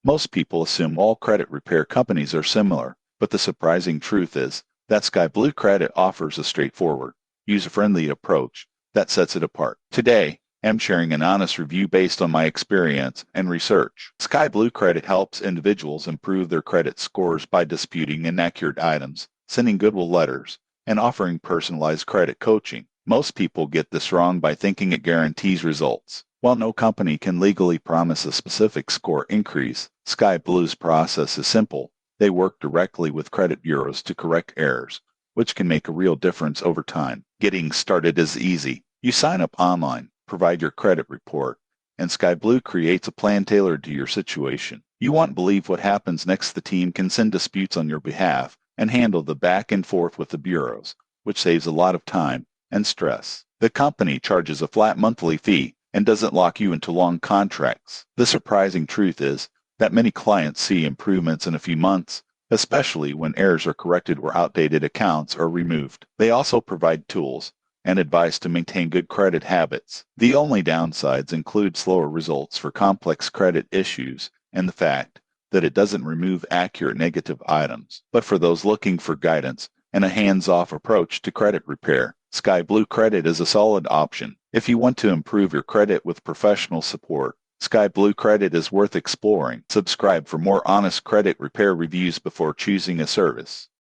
Most people assume all credit repair companies are similar, but the surprising truth is that Sky Blue Credit offers a straightforward, user-friendly approach that sets it apart. Today, I'm sharing an honest review based on my experience and research. Sky Blue Credit helps individuals improve their credit scores by disputing inaccurate items, sending goodwill letters, and offering personalized credit coaching. Most people get this wrong by thinking it guarantees results. While no company can legally promise a specific score increase, Sky Blue's process is simple. They work directly with credit bureaus to correct errors, which can make a real difference over time. Getting started is easy. You sign up online, provide your credit report, and Sky Blue creates a plan tailored to your situation. You won't believe what happens next. The team can send disputes on your behalf and handle the back and forth with the bureaus, which saves a lot of time and stress. The company charges a flat monthly fee and doesn't lock you into long contracts. The surprising truth is that many clients see improvements in a few months, especially when errors are corrected or outdated accounts are removed. They also provide tools and advice to maintain good credit habits. The only downsides include slower results for complex credit issues and the fact that it doesn't remove accurate negative items. But for those looking for guidance and a hands-off approach to credit repair, Sky Blue Credit is a solid option. If you want to improve your credit with professional support, Sky Blue Credit is worth exploring. Subscribe for more honest credit repair reviews before choosing a service.